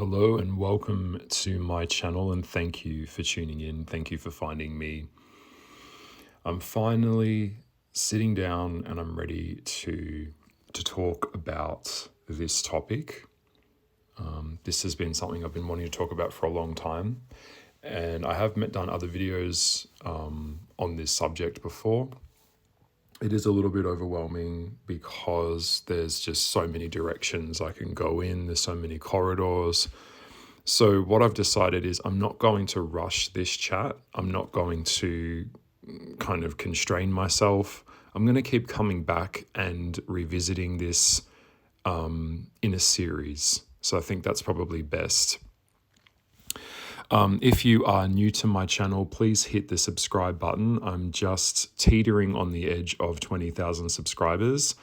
Hello and welcome to my channel, and thank you for tuning in. Thank you for finding me. I'm finally sitting down and I'm ready to talk about this topic. This has been something I've been wanting to talk about for a long time, and I have done other videos on this subject before. It is a little bit overwhelming because there's just so many directions I can go in. There's so many corridors. So what I've decided is I'm not going to rush this chat. I'm not going to kind of constrain myself. I'm going to keep coming back and revisiting this in a series. So I think that's probably best. If you are new to my channel, please hit the subscribe button. I'm just teetering on the edge of 20,000 subscribers.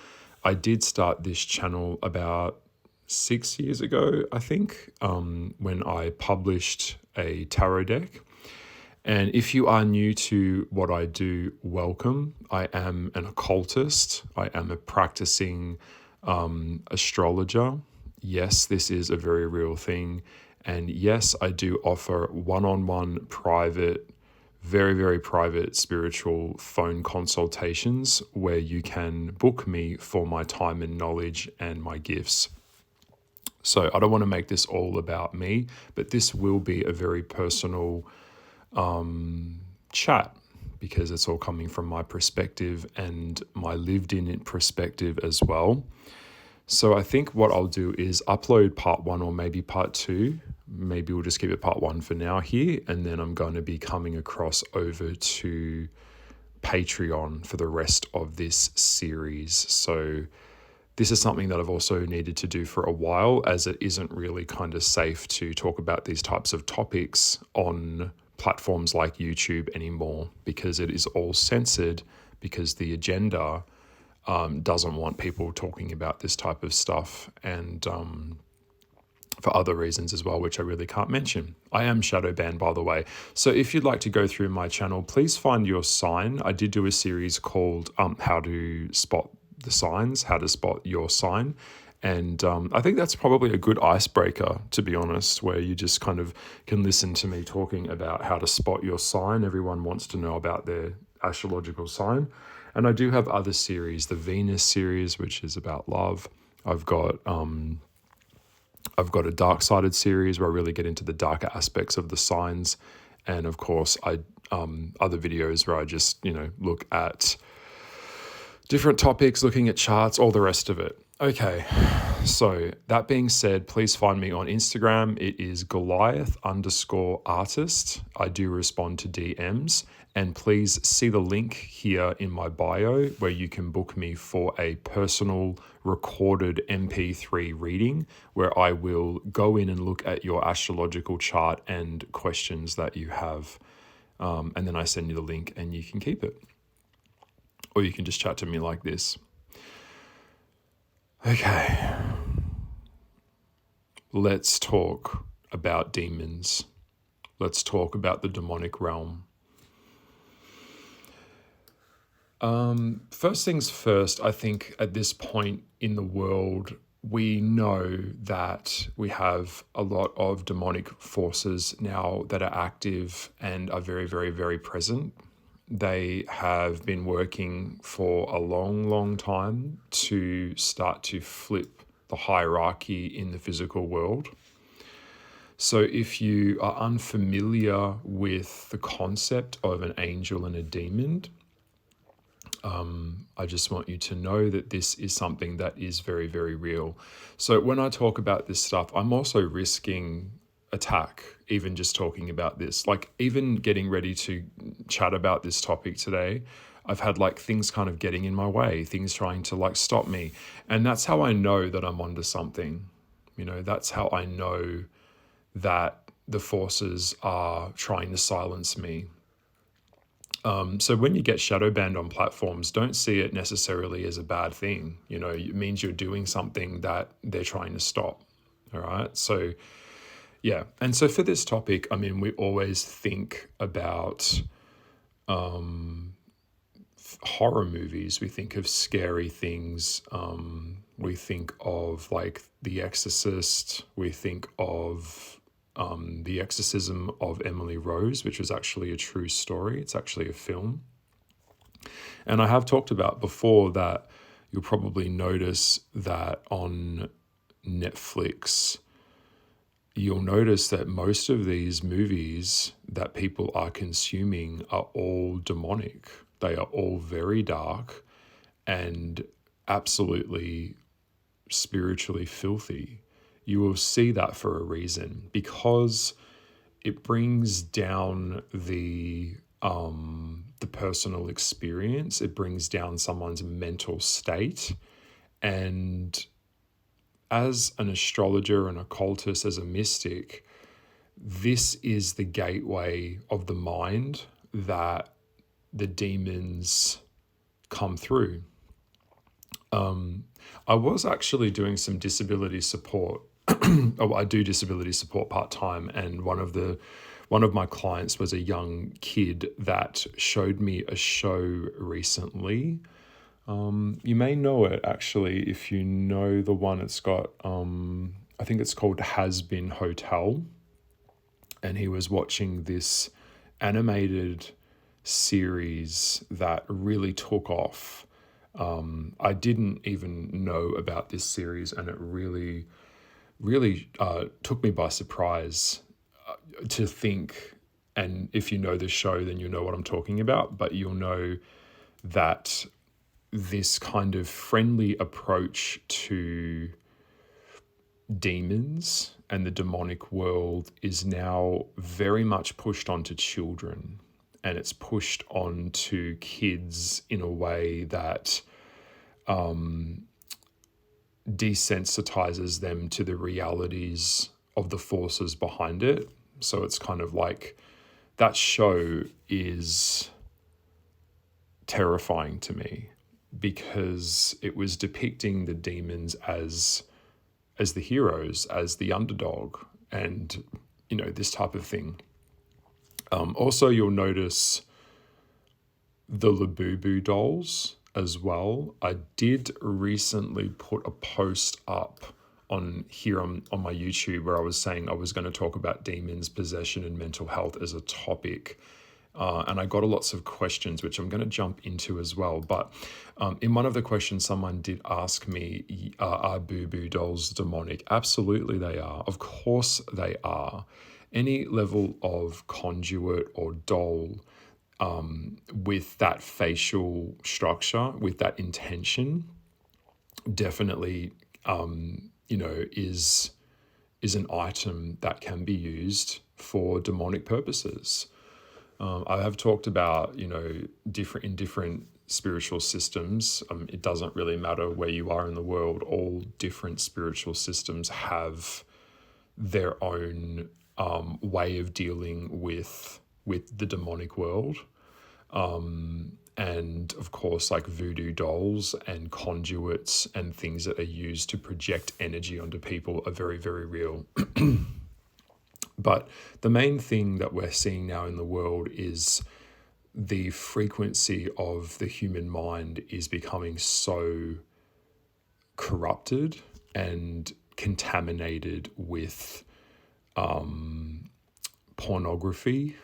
I did start this channel about 6 years ago, I think, when I published a tarot deck. And if you are new to what I do, welcome. I am an occultist. I am a practicing astrologer. Yes, this is a very real thing. And yes, I do offer one-on-one private, very, very private spiritual phone consultations where you can book me for my time and knowledge and my gifts. So I don't want to make this all about me, but this will be a very personal chat because it's all coming from my perspective and my lived in perspective as well. So I think what I'll do is upload part 1 or maybe part 2. Maybe we'll just keep it part 1 for now here. And then I'm going to be coming across over to Patreon for the rest of this series. So this is something that I've also needed to do for a while, as it isn't really kind of safe to talk about these types of topics on platforms like YouTube anymore, because it is all censored, because the agenda doesn't want people talking about this type of stuff, and for other reasons as well, which I really can't mention. I am shadow banned, by the way. So if you'd like to go through my channel, please find your sign. I did do a series called How to Spot the Signs, How to Spot Your Sign. And I think that's probably a good icebreaker, to be honest, where you just kind of can listen to me talking about how to spot your sign. Everyone wants to know about their astrological sign. And I do have other series, the Venus series, which is about love. I've got a dark-sided series where I really get into the darker aspects of the signs. And of course, other videos where I just, look at different topics, looking at charts, all the rest of it. Okay, so that being said, please find me on Instagram. It is Goliath_artist. I do respond to DMs. And please see the link here in my bio where you can book me for a personal recorded MP3 reading where I will go in and look at your astrological chart and questions that you have. And then I send you the link and you can keep it. Or you can just chat to me like this. Okay. Let's talk about demons. Let's talk about the demonic realm. First things first, I think at this point in the world, we know that we have a lot of demonic forces now that are active and are very, very, very present. They have been working for a long, long time to start to flip the hierarchy in the physical world. So if you are unfamiliar with the concept of an angel and a demon, I just want you to know that this is something that is very, very real. So when I talk about this stuff, I'm also risking attack, even just talking about this. Like, even getting ready to chat about this topic today, I've had things kind of getting in my way, things trying to stop me. And that's how I know that I'm onto something. That's how I know that the forces are trying to silence me. So when you get shadow banned on platforms, don't see it necessarily as a bad thing. It means you're doing something that they're trying to stop. All right. So, yeah. And so for this topic, we always think about horror movies. We think of scary things. We think of like The Exorcist. We think of The Exorcism of Emily Rose, which was actually a true story. It's actually a film. And I have talked about before that you'll probably notice that on Netflix, you'll notice that most of these movies that people are consuming are all demonic. They are all very dark and absolutely spiritually filthy. You will see that for a reason, because it brings down the personal experience. It brings down someone's mental state. And as an astrologer, an occultist, as a mystic, this is the gateway of the mind that the demons come through. I was actually doing some disability support. I do disability support part-time, and one of my clients was a young kid that showed me a show recently. You may know it actually if you know the one. It's got I think it's called Has Been Hotel, and he was watching this animated series that really took off. I didn't even know about this series, and it really took me by surprise to think. And if you know the show, then you know what I'm talking about, but you'll know that this kind of friendly approach to demons and the demonic world is now very much pushed onto children, and it's pushed onto kids in a way that desensitizes them to the realities of the forces behind it. So it's kind of like that show is terrifying to me, because it was depicting the demons as the heroes, as the underdog, and this type of thing. Also, you'll notice the Labubu dolls as well. I did recently put a post up on my YouTube where I was saying I was going to talk about demons, possession, and mental health as a topic. And I got lots of questions, which I'm going to jump into as well. But in one of the questions, someone did ask me, are Boo Boo dolls demonic? Absolutely they are. Of course they are. Any level of conduit or doll with that facial structure, with that intention, definitely, is an item that can be used for demonic purposes. I have talked about, different spiritual systems. It doesn't really matter where you are in the world. All different spiritual systems have their own way of dealing with the demonic world. And of course, like voodoo dolls and conduits and things that are used to project energy onto people are very, very real. But the main thing that we're seeing now in the world is the frequency of the human mind is becoming so corrupted and contaminated with pornography.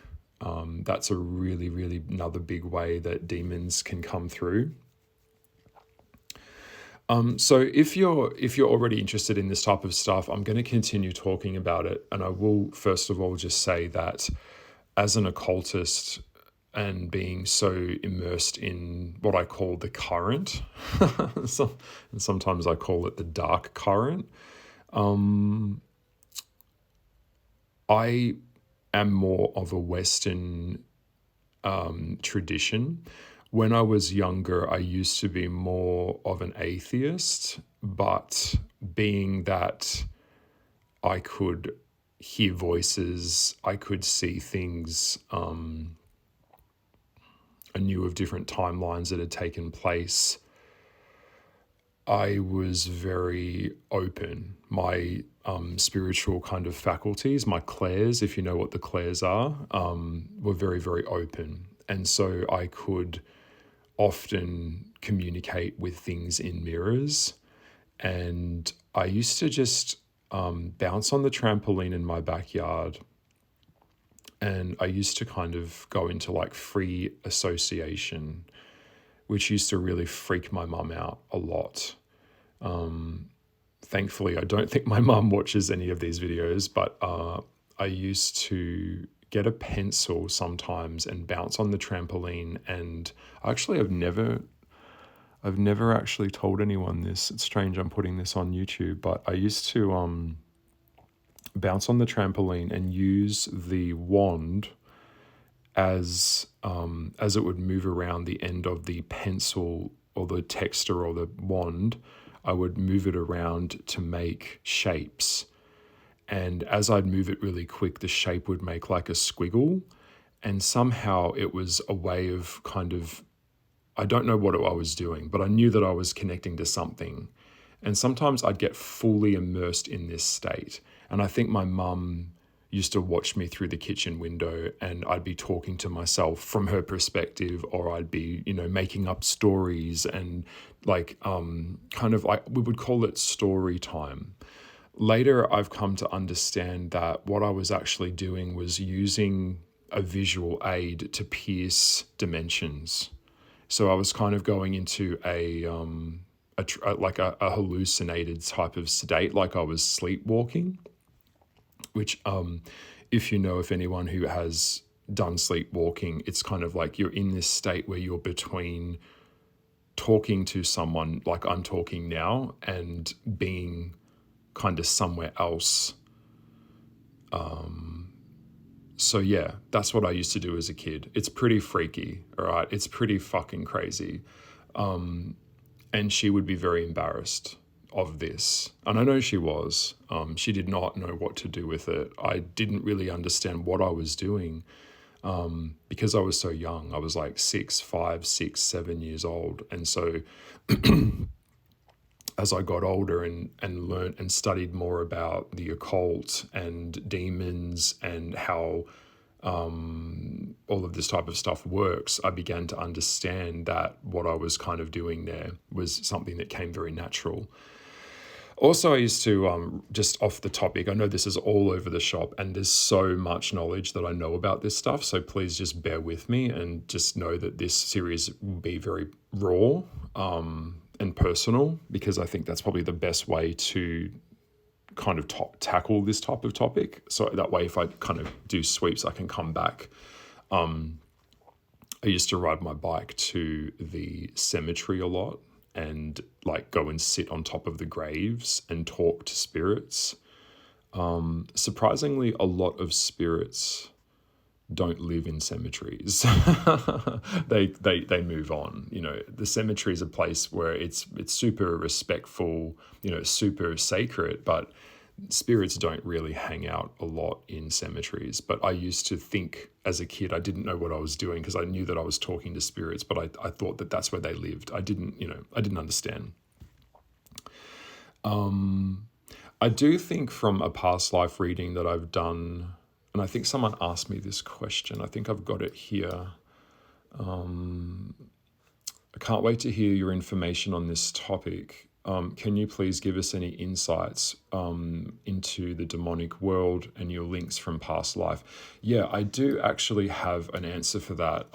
That's a really, really another big way that demons can come through. So if you're already interested in this type of stuff, I'm going to continue talking about it. And I will first of all just say that as an occultist and being so immersed in what I call the current, and sometimes I call it the dark current, I am more of a Western tradition. When I was younger, I used to be more of an atheist, but being that I could hear voices, I could see things, I knew of different timelines that had taken place, I was very open. My spiritual kind of faculties, my clairs, if you know what the clairs are, were very, very open. And so I could often communicate with things in mirrors. And I used to just bounce on the trampoline in my backyard. And I used to kind of go into like free association, which used to really freak my mum out a lot. Thankfully, I don't think my mum watches any of these videos, but I used to get a pencil sometimes and bounce on the trampoline. And actually, I've never actually told anyone this. It's strange I'm putting this on YouTube, but I used to bounce on the trampoline and use the wand as it would move around the end of the pencil or the texter or the wand. I would move it around to make shapes. And as I'd move it really quick, the shape would make like a squiggle. And somehow it was a way of kind of, I don't know what I was doing, but I knew that I was connecting to something. And sometimes I'd get fully immersed in this state. And I think my mum used to watch me through the kitchen window, and I'd be talking to myself from her perspective, or I'd be, making up stories and like kind of like, we would call it story time. Later, I've come to understand that what I was actually doing was using a visual aid to pierce dimensions. So I was kind of going into a hallucinated type of state, like I was sleepwalking, which if anyone who has done sleepwalking, it's kind of like you're in this state where you're between talking to someone like I'm talking now and being kind of somewhere else. So yeah, that's what I used to do as a kid. It's pretty freaky, all right? It's pretty fucking crazy. And she would be very embarrassed of this. And I know she was. She did not know what to do with it. I didn't really understand what I was doing because I was so young. I was like 5, 6, 7 years old. And so as I got older and learned and studied more about the occult and demons and how all of this type of stuff works, I began to understand that what I was kind of doing there was something that came very natural. Also, I used to, just off the topic, I know this is all over the shop and there's so much knowledge that I know about this stuff, so please just bear with me and just know that this series will be very raw and personal, because I think that's probably the best way to kind of tackle this type of topic. So that way, if I kind of do sweeps, I can come back. I used to ride my bike to the cemetery a lot and like go and sit on top of the graves and talk to spirits. Surprisingly, a lot of spirits don't live in cemeteries. They move on. The cemetery is a place where it's super respectful, super sacred, but spirits don't really hang out a lot in cemeteries. But I used to think as a kid, I didn't know what I was doing because I knew that I was talking to spirits, but I thought that that's where they lived. I didn't understand. I do think from a past life reading that I've done, and I think someone asked me this question. I think I've got it here. I can't wait to hear your information on this topic. Can you please give us any insights into the demonic world and your links from past life? Yeah, I do actually have an answer for that.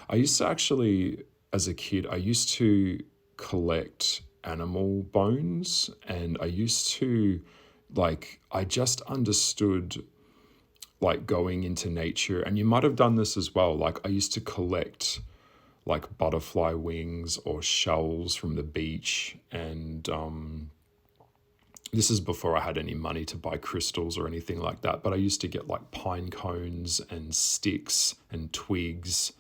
I used to actually, as a kid, I used to collect animal bones, and I used to, I just understood going into nature, and you might have done this as well. I used to collect butterfly wings or shells from the beach, and this is before I had any money to buy crystals or anything like that, but I used to get pine cones and sticks and twigs,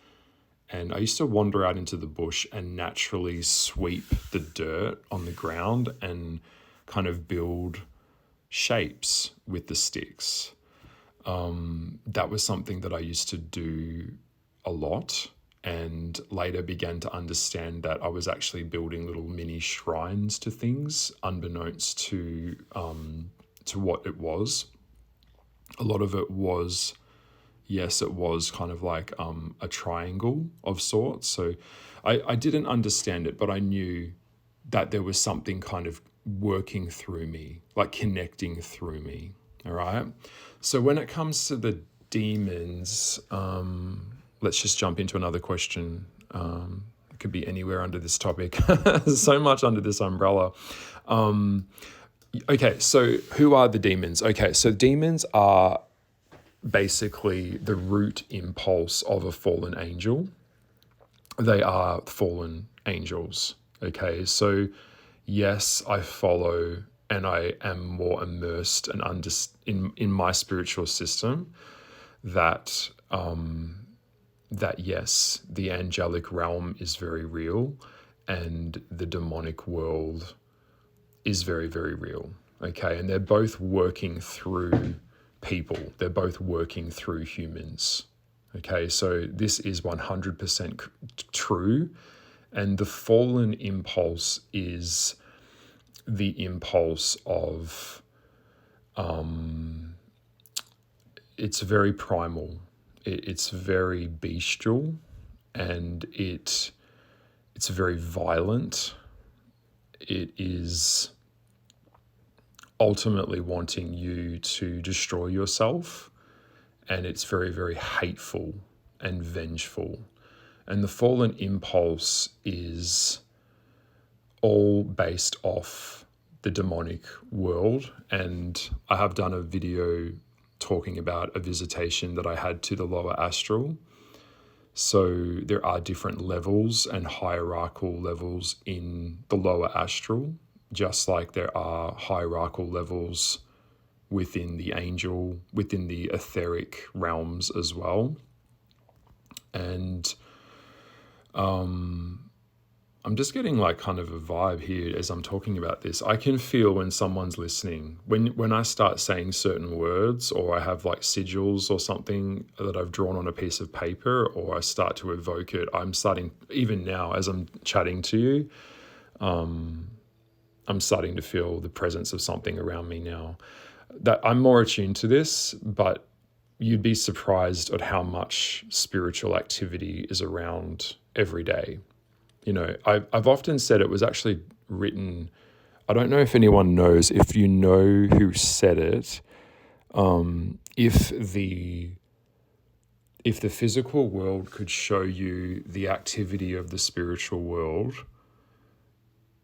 and I used to wander out into the bush and naturally sweep the dirt on the ground and kind of build shapes with the sticks. That was something that I used to do a lot, and later began to understand that I was actually building little mini shrines to things, unbeknownst to what it was. A lot of it was, yes, it was kind of a triangle of sorts. So I didn't understand it, but I knew that there was something kind of working through me, like connecting through me. All right. So when it comes to the demons, let's just jump into another question. It could be anywhere under this topic. There's so much under this umbrella. Okay, so who are the demons? Okay, so demons are basically the root impulse of a fallen angel. They are fallen angels. Okay, so yes, I follow and I am more immersed and in my spiritual system that that yes, the angelic realm is very real and the demonic world is very, very real. Okay, and they're both working through people. They're both working through humans. Okay, so this is 100% true. And the fallen impulse is the impulse of, it's very primal. It's very bestial, and it's very violent. It is ultimately wanting you to destroy yourself, and it's very, very hateful and vengeful. And the fallen impulse is all based off the demonic world. And I have done a video talking about a visitation that I had to the lower astral. So there are different levels and hierarchical levels in the lower astral, just like there are hierarchical levels within the angel, within the etheric realms as well. And I'm just getting like kind of a vibe here as I'm talking about this. I can feel when someone's listening. When I start saying certain words, or I have like sigils or something that I've drawn on a piece of paper, or I start to evoke it, I'm starting, even now as I'm chatting to you, I'm starting to feel the presence of something around me now. That I'm more attuned to this, but you'd be surprised at how much spiritual activity is around every day. You know, I've often said it was actually written, I don't know if anyone knows, if you know who said it, if the physical world could show you the activity of the spiritual world,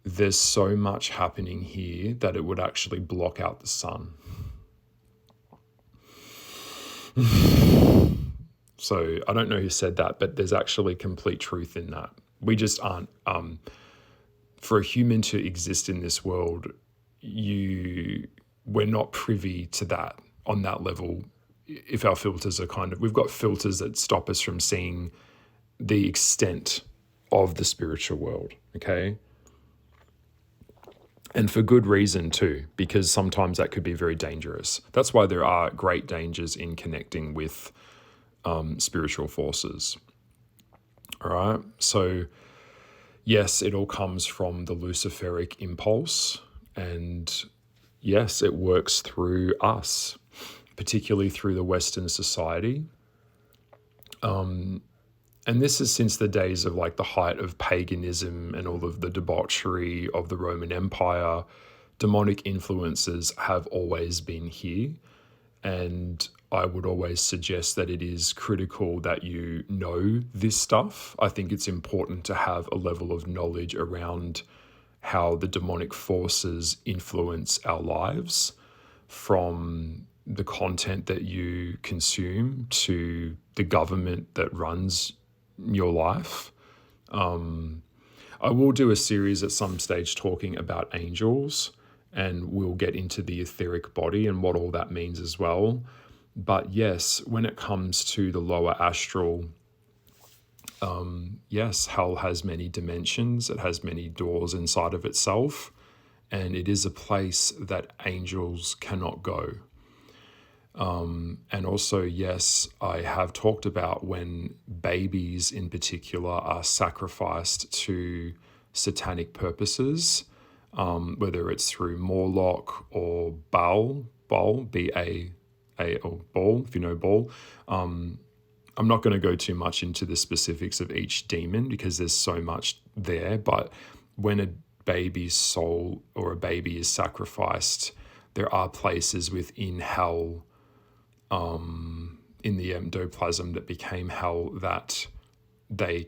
there's so much happening here that it would actually block out the sun. So I don't know who said that, but there's actually complete truth in that. We just aren't, for a human to exist in this world, we're not privy to that on that level. If our filters are we've got filters that stop us from seeing the extent of the spiritual world, okay? And for good reason too, because sometimes that could be very dangerous. That's why there are great dangers in connecting with spiritual forces. All right. So yes, it all comes from the Luciferic impulse, and yes, it works through us, particularly through the Western society. And this is since the days of like the height of paganism and all of the debauchery of the Roman Empire. Demonic influences have always been here. And I would always suggest that it is critical that you know this stuff. I think it's important to have a level of knowledge around how the demonic forces influence our lives, from the content that you consume to the government that runs your life. I will do a series at some stage talking about angels, and we'll get into the etheric body and what all that means as well. But yes, when it comes to the lower astral, yes, hell has many dimensions. It has many doors inside of itself, and it is a place that angels cannot go. And also, yes, I have talked about when babies in particular are sacrificed to satanic purposes, whether it's through Morlock or Baal, B-A-A, or Baal, if you know Baal. I'm not going to go too much into the specifics of each demon because there's so much there, but when a baby's soul or a baby is sacrificed, there are places within hell, in the ectoplasm that became hell, that they're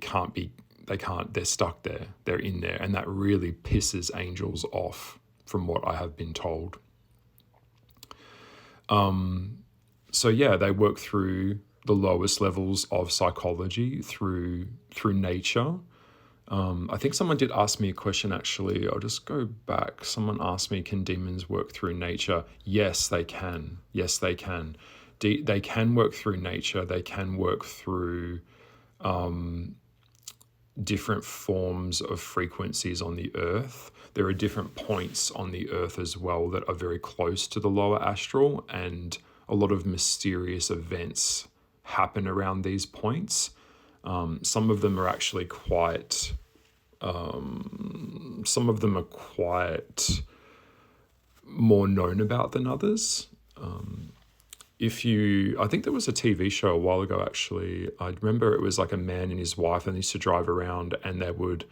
stuck there, they're in there, and that really pisses angels off, from what I have been told. So yeah, they work through the lowest levels of psychology through nature. I think someone did ask me a question, actually. I'll just go back. Someone asked me, can demons work through nature? Yes, they can. Yes, they can. They can work through nature. They can work through different forms of frequencies on the earth. There are different points on the earth as well that are very close to the lower astral, and a lot of mysterious events happen around these points. Some of them are actually quite more known about than others. I think there was a TV show a while ago, actually. I remember it was like a man and his wife, and they used to drive around, and they would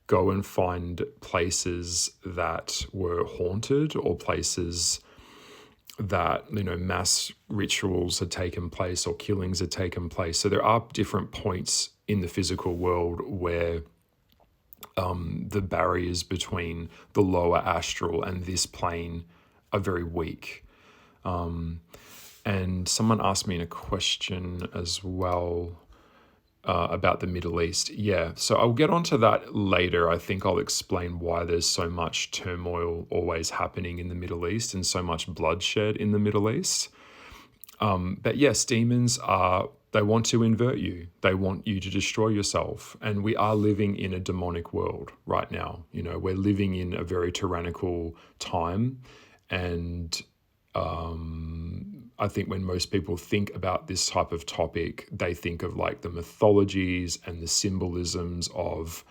go and find places that were haunted, or places that, mass rituals had taken place or killings had taken place. So there are different points in the physical world where the barriers between the lower astral and this plane are very weak. And someone asked me a question as well about the Middle East. Yeah, so I'll get onto that later. I think I'll explain why there's so much turmoil always happening in the Middle East and so much bloodshed in the Middle East. But yes, demons they want to invert you. They want you to destroy yourself. And we are living in a demonic world right now. We're living in a very tyrannical time. And I think when most people think about this type of topic, they think of like the mythologies and the symbolisms of,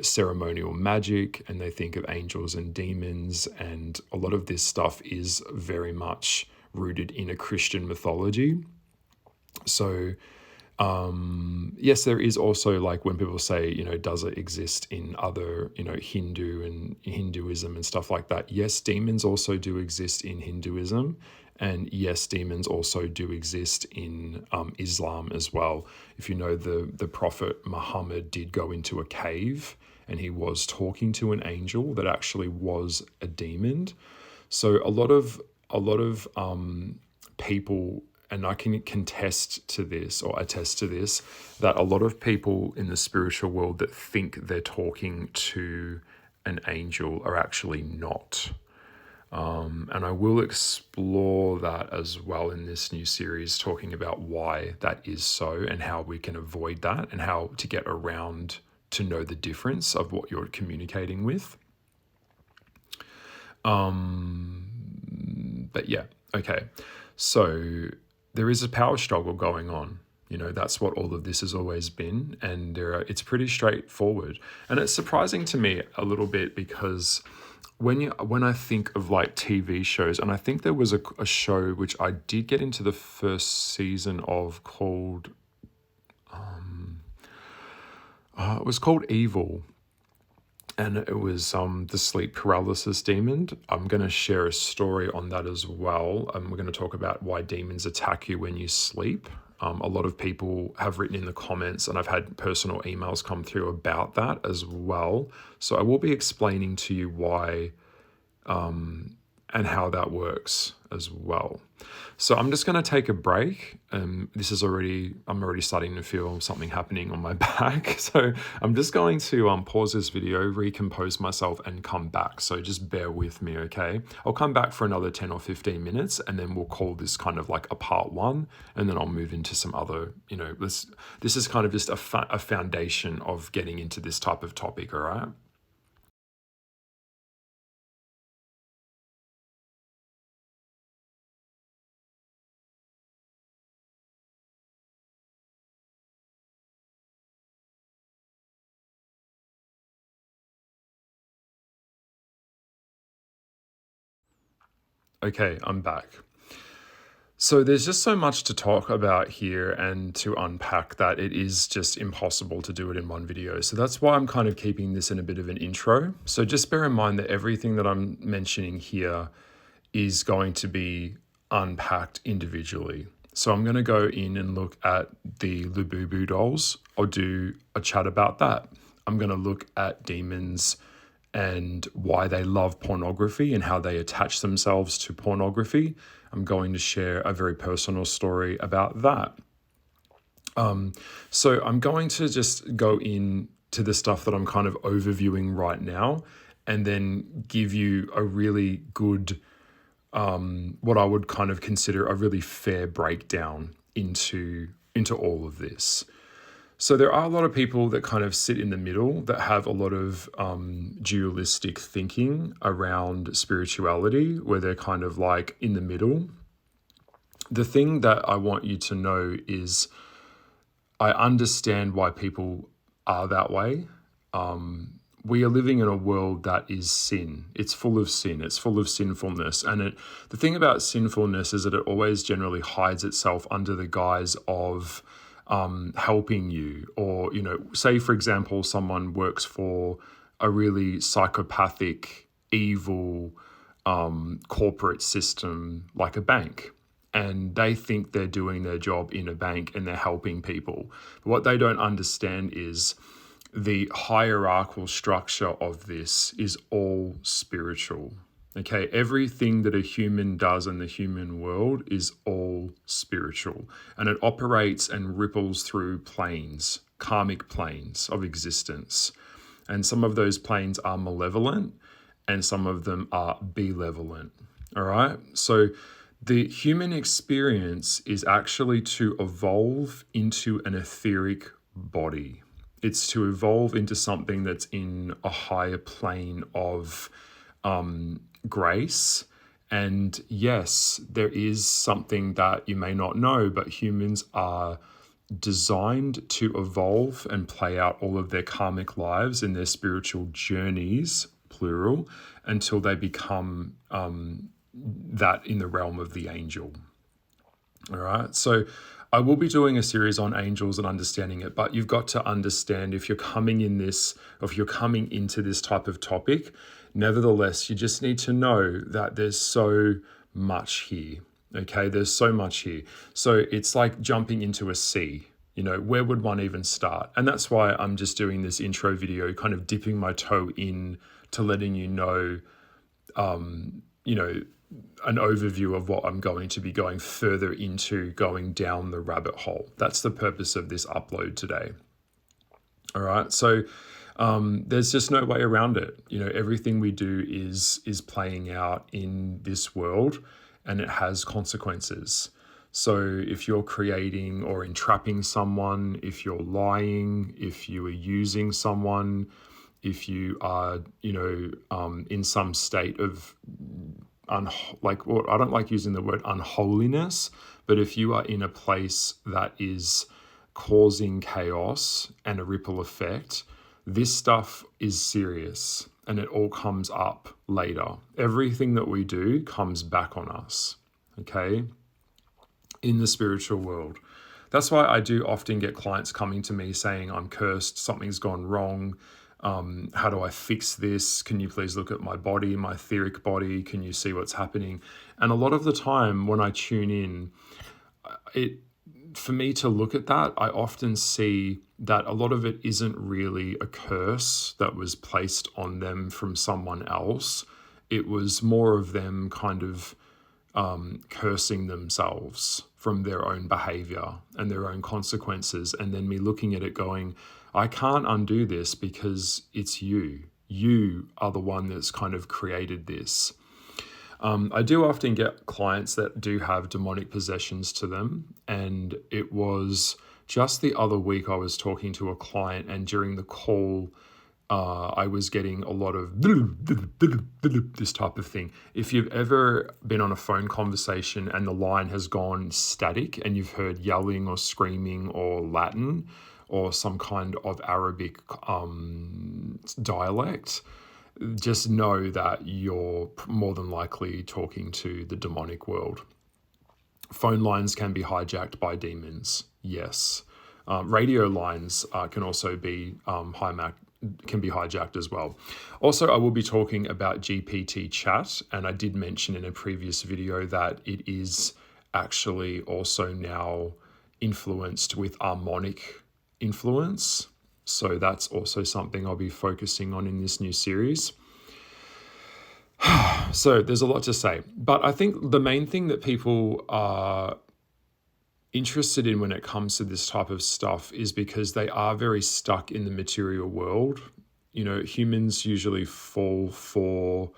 ceremonial magic, and they think of angels and demons. And a lot of this stuff is very much rooted in a Christian mythology. So, yes, there is also, like, when people say, does it exist in other, Hinduism and stuff like that? Yes, demons also do exist in Hinduism. And yes, demons also do exist in Islam as well. If you know, the Prophet Muhammad did go into a cave, and he was talking to an angel that actually was a demon. So a lot of people, and I can attest to this, that a lot of people in the spiritual world that think they're talking to an angel are actually not. And I will explore that as well in this new series, talking about why that is so and how we can avoid that, and how to get around to know the difference of what you're communicating with. But yeah, okay. So there is a power struggle going on. That's what all of this has always been, and it's pretty straightforward. And it's surprising to me a little bit, because when I think of like TV shows, and I think there was a show which I did get into the first season of, called it was called Evil. And it was the sleep paralysis demon. I'm going to share a story on that as well. We're going to talk about why demons attack you when you sleep. A lot of people have written in the comments, and I've had personal emails come through about that as well. So I will be explaining to you why and how that works as well. So I'm just going to take a break. I'm already starting to feel something happening on my back. So I'm just going to pause this video, recompose myself, and come back. So just bear with me, okay? I'll come back for another 10 or 15 minutes, and then we'll call this kind of like a part one, and then I'll move into some other, this is kind of just a foundation of getting into this type of topic, all right? Okay, I'm back. So there's just so much to talk about here and to unpack that it is just impossible to do it in one video. So that's why I'm kind of keeping this in a bit of an intro. So just bear in mind that everything that I'm mentioning here is going to be unpacked individually. So I'm going to go in and look at the Labubu dolls. I'll do a chat about that. I'm going to look at demons and why they love pornography and how they attach themselves to pornography. I'm going to share a very personal story about that. So I'm going to just go into the stuff that I'm kind of overviewing right now and then give you a really good, what I would kind of consider a really fair breakdown into all of this. So there are a lot of people that kind of sit in the middle that have a lot of dualistic thinking around spirituality, where they're kind of like in the middle. The thing that I want you to know is I understand why people are that way. We are living in a world that is sin. It's full of sin. It's full of sinfulness. And the thing about sinfulness is that it always generally hides itself under the guise of helping you. Or, say, for example, someone works for a really psychopathic, evil corporate system like a bank. And they think they're doing their job in a bank and they're helping people. But what they don't understand is the hierarchical structure of this is all spiritual. Okay, everything that a human does in the human world is all spiritual, and it operates and ripples through planes, karmic planes of existence. And some of those planes are malevolent and some of them are benevolent. All right, so the human experience is actually to evolve into an etheric body. It's to evolve into something that's in a higher plane of grace. And yes, there is something that you may not know, but humans are designed to evolve and play out all of their karmic lives and their spiritual journeys, plural, until they become that in the realm of the angel. All right, so I will be doing a series on angels and understanding it, but you've got to understand if you're coming into this type of topic, nevertheless, you just need to know that there's so much here. Okay, there's so much here. So it's like jumping into a sea. Where would one even start? And that's why I'm just doing this intro video, kind of dipping my toe in to letting you know, an overview of what I'm going to be going further into, going down the rabbit hole. That's the purpose of this upload today. All right. So there's just no way around it. Everything we do is playing out in this world, and it has consequences. So if you're creating or entrapping someone, if you're lying, if you are using someone, if you are, in some state of I don't like using the word unholiness, but if you are in a place that is causing chaos and a ripple effect, this stuff is serious and it all comes up later. Everything that we do comes back on us, okay, in the spiritual world. That's why I do often get clients coming to me saying, I'm cursed, something's gone wrong. How do I fix this? Can you please look at my body, my etheric body? Can you see what's happening? And a lot of the time when I tune in, for me to look at that, I often see that a lot of it isn't really a curse that was placed on them from someone else. It was more of them kind of cursing themselves from their own behavior and their own consequences. And then me looking at it going, I can't undo this because it's you. You are the one that's kind of created this. I do often get clients that do have demonic possessions to them. And it was just the other week I was talking to a client, and during the call, I was getting a lot of this type of thing. If you've ever been on a phone conversation and the line has gone static and you've heard yelling or screaming or Latin or some kind of Arabic dialect, just know that you're more than likely talking to the demonic world. Phone lines can be hijacked by demons. Yes. Radio lines can also be hijacked as well. Also, I will be talking about GPT chat, and I did mention in a previous video that it is actually also now influenced with harmonic influence. So that's also something I'll be focusing on in this new series. So there's a lot to say, but I think the main thing that people are interested in when it comes to this type of stuff is because they are very stuck in the material world. You know, humans usually fall for,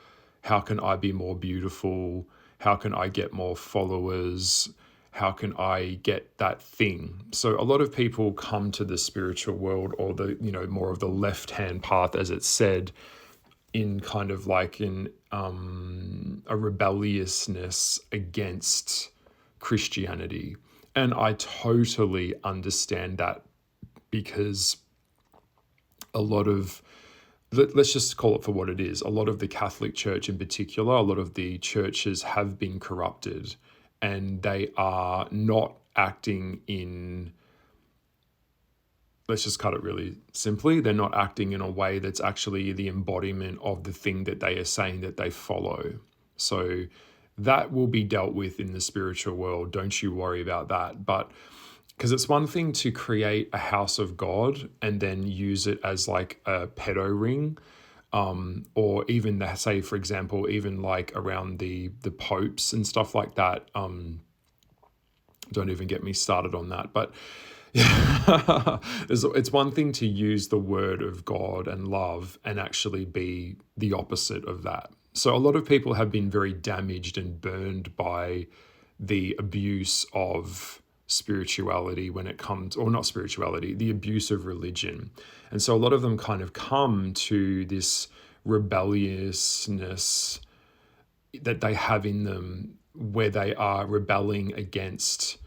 how can I be more beautiful? How can I get more followers? How can I get that thing? So a lot of people come to the spiritual world, or the, you know, more of the left-hand path, as it's said, in kind of like in a rebelliousness against Christianity. And I totally understand that, because a lot of, let's just call it for what it is, a lot of the Catholic Church in particular, a lot of the churches have been corrupted, and they are not acting in, let's just cut it really simply, they're not acting in a way that's actually the embodiment of the thing that they are saying that they follow. So that will be dealt with in the spiritual world. Don't you worry about that. But because it's one thing to create a house of God and then use it as like a pedo ring, or even say, for example, even like around the popes and stuff like that. Don't even get me started on that. But yeah, it's one thing to use the word of God and love and actually be the opposite of that. So a lot of people have been very damaged and burned by the abuse of spirituality when it comes, or not spirituality, the abuse of religion. And so a lot of them kind of come to this rebelliousness that they have in them, where they are rebelling against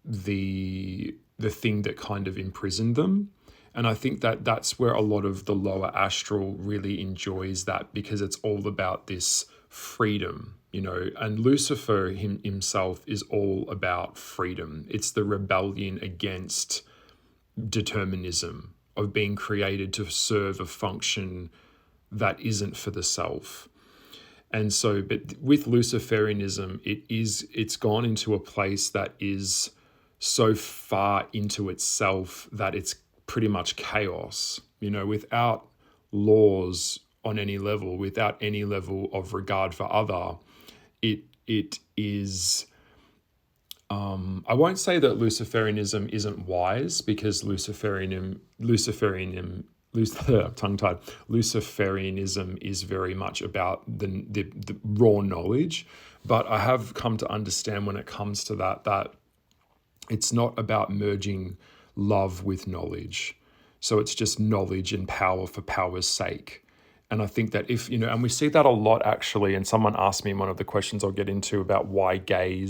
the thing that kind of imprisoned them. And I think that that's where a lot of the lower astral really enjoys that, because it's all about this freedom, you know. And Lucifer himself is all about freedom. It's the rebellion against determinism of being created to serve a function that isn't for the self. And so, but with Luciferianism, it's gone into a place that is so far into itself that it's pretty much chaos, you know, without laws on any level, without any level of regard for other. It is, I won't say that Luciferianism isn't wise, because tongue-tied, Luciferianism is very much about the raw knowledge. But I have come to understand when it comes to that it's not about merging love with knowledge. So it's just knowledge and power for power's sake. And I think that if, you know, and we see that a lot actually, and someone asked me in one of the questions I'll get into about why gay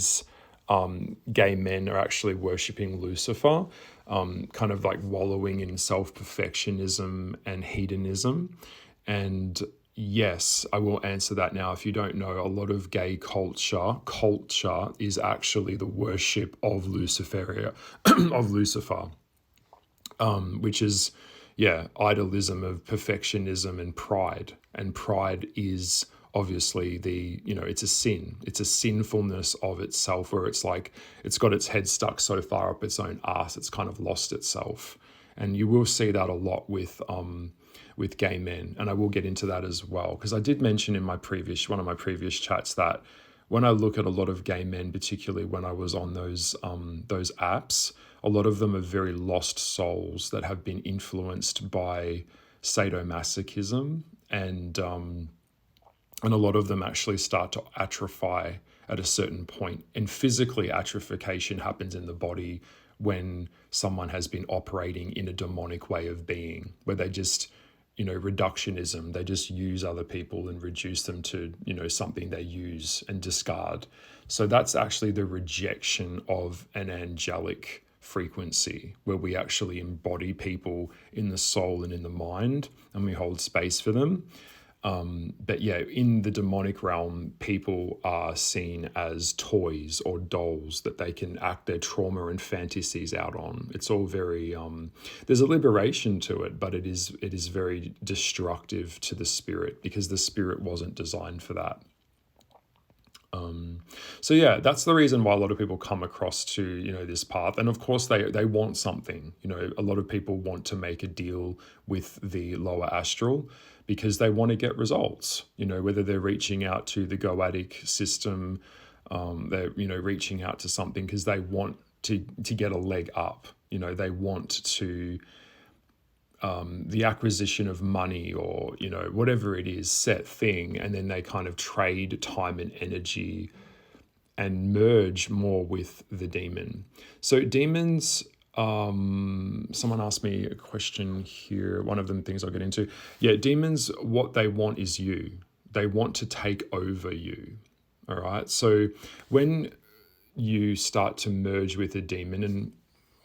men are actually worshipping Lucifer, kind of like wallowing in self-perfectionism and hedonism. And yes, I will answer that now. If you don't know, a lot of gay culture is actually the worship of Lucifer, which is, yeah, idolism of perfectionism and pride. And pride is obviously it's a sin. It's a sinfulness of itself, where it's like it's got its head stuck so far up its own ass, it's kind of lost itself. And you will see that a lot with gay men, and I will get into that as well, because I did mention in one of my previous chats that when I look at a lot of gay men, particularly when I was on those apps, a lot of them are very lost souls that have been influenced by sadomasochism, and a lot of them actually start to atrophy at a certain point. And physically, atrophication happens in the body when someone has been operating in a demonic way of being, where they just, reductionism, they just use other people and reduce them to, something they use and discard. So that's actually the rejection of an angelic frequency, where we actually embody people in the soul and in the mind, and we hold space for them. But yeah, in the demonic realm, people are seen as toys or dolls that they can act their trauma and fantasies out on. It's all very there's a liberation to it, but it is very destructive to the spirit because the spirit wasn't designed for that. So yeah, that's the reason why a lot of people come across to, this path. And of course they want something. A lot of people want to make a deal with the lower astral because they want to get results, whether they're reaching out to the Goetic system, they're, reaching out to something because they want to get a leg up. They want to the acquisition of money or whatever it is, set thing, and then they kind of trade time and energy and merge more with the demon. So demons, someone asked me a question here, one of them things I'll get into. Yeah, demons, what they want is you. They want to take over you. All right. So when you start to merge with a demon, and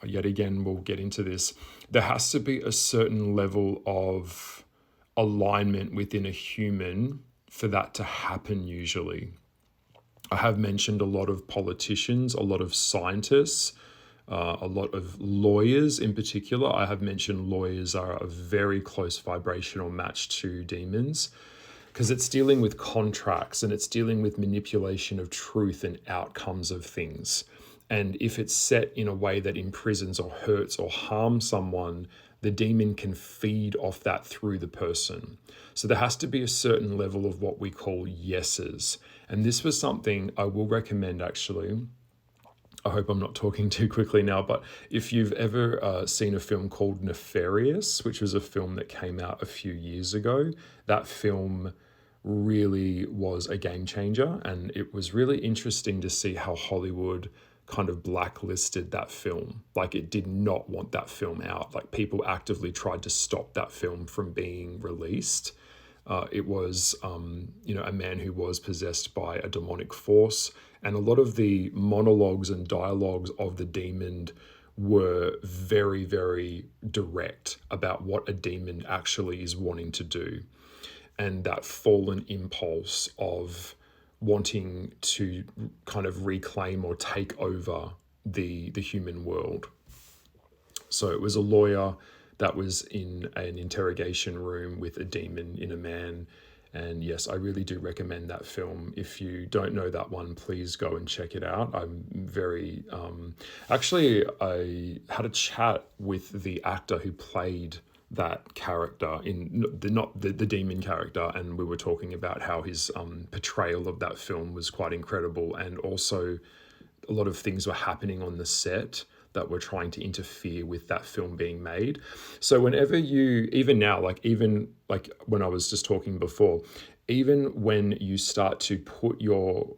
yet again, we'll get into this, there has to be a certain level of alignment within a human for that to happen usually. I have mentioned a lot of politicians, a lot of scientists, a lot of lawyers in particular. I have mentioned lawyers are a very close vibrational match to demons because it's dealing with contracts and it's dealing with manipulation of truth and outcomes of things. And if it's set in a way that imprisons or hurts or harms someone, the demon can feed off that through the person. So there has to be a certain level of what we call yeses. And this was something I will recommend actually. I hope I'm not talking too quickly now, but if you've ever seen a film called Nefarious, which was a film that came out a few years ago, that film really was a game changer. And it was really interesting to see how Hollywood kind of blacklisted that film. Like it did not want that film out. Like people actively tried to stop that film from being released. It was, a man who was possessed by a demonic force. And a lot of the monologues and dialogues of the demon were very, very direct about what a demon actually is wanting to do. And that fallen impulse of wanting to kind of reclaim or take over the human world. So it was a lawyer that was in an interrogation room with a demon in a man. And yes, I really do recommend that film. If you don't know that one, please go and check it out. I'm very... actually, I had a chat with the actor who played that character in the demon character, and we were talking about how his portrayal of that film was quite incredible, and also a lot of things were happening on the set that were trying to interfere with that film being made. So whenever you, even now, even when I was just talking before, even when you start to put your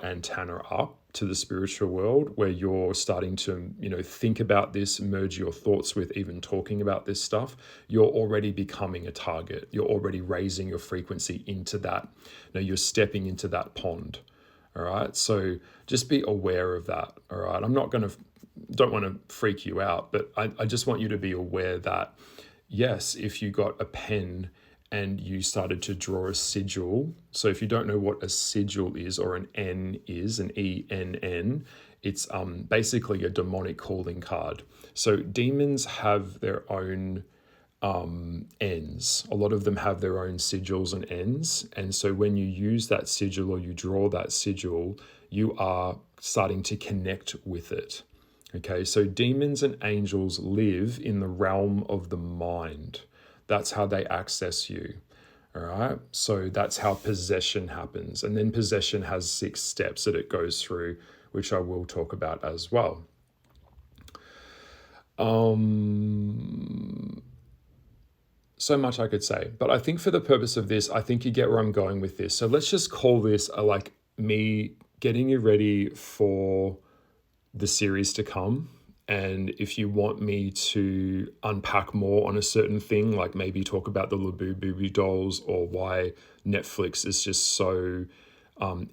antenna up to the spiritual world, where you're starting to, think about this, merge your thoughts with even talking about this stuff, you're already becoming a target. You're already raising your frequency into that. You're stepping into that pond. All right. So just be aware of that. All right. Don't want to freak you out, but I just want you to be aware that, yes, if you got a pen and you started to draw a sigil. So if you don't know what a sigil is, or an N is, an ENN, it's basically a demonic calling card. So demons have their own ends. A lot of them have their own sigils and ends. And so when you use that sigil or you draw that sigil, you are starting to connect with it. Okay, so demons and angels live in the realm of the mind. That's how they access you. All right. So that's how possession happens. And then possession has 6 steps that it goes through, which I will talk about as well. So much I could say, but I think for the purpose of this, I think you get where I'm going with this. So let's just call this like me getting you ready for the series to come. And if you want me to unpack more on a certain thing, like maybe talk about the Labubu dolls, or why Netflix is just so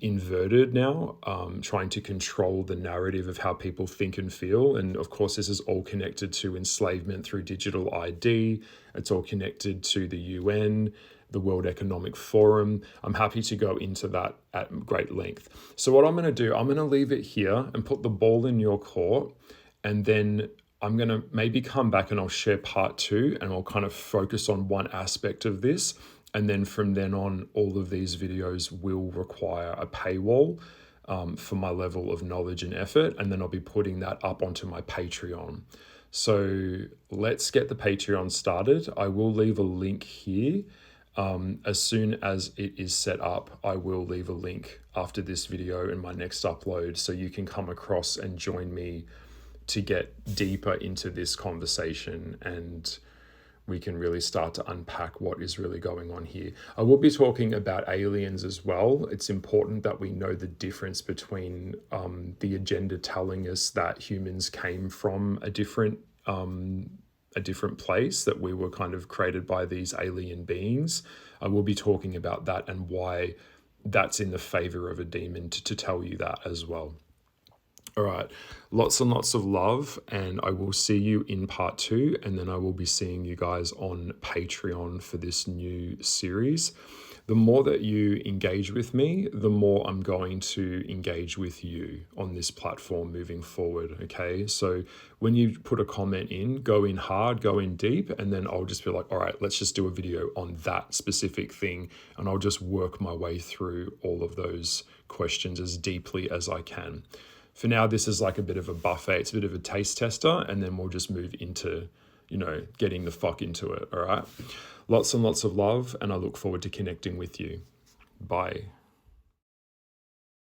inverted now, trying to control the narrative of how people think and feel. And of course, this is all connected to enslavement through digital ID. It's all connected to the UN. the World Economic Forum. I'm happy to go into that at great length. So what I'm going to do, I'm going to leave it here and put the ball in your court, and then I'm going to maybe come back and I'll share part 2, and I'll kind of focus on one aspect of this. And then from then on, all of these videos will require a paywall for my level of knowledge and effort. And then I'll be putting that up onto my Patreon. So let's get the Patreon started. I will leave a link here. As soon as it is set up, I will leave a link after this video in my next upload, so you can come across and join me to get deeper into this conversation, and we can really start to unpack what is really going on here. I will be talking about aliens as well. It's important that we know the difference between the agenda telling us that humans came from a different place, that we were kind of created by these alien beings. I will be talking about that and why that's in the favor of a demon to tell you that as well. All right, lots and lots of love, and I will see you in part 2, and then I will be seeing you guys on Patreon for this new series. The more that you engage with me, the more I'm going to engage with you on this platform moving forward, okay? So when you put a comment in, go in hard, go in deep, and then I'll just be like, all right, let's just do a video on that specific thing, and I'll just work my way through all of those questions as deeply as I can. For now, this is like a bit of a buffet. It's a bit of a taste tester, and then we'll just move into, getting the fuck into it, all right? Lots and lots of love, and I look forward to connecting with you. Bye.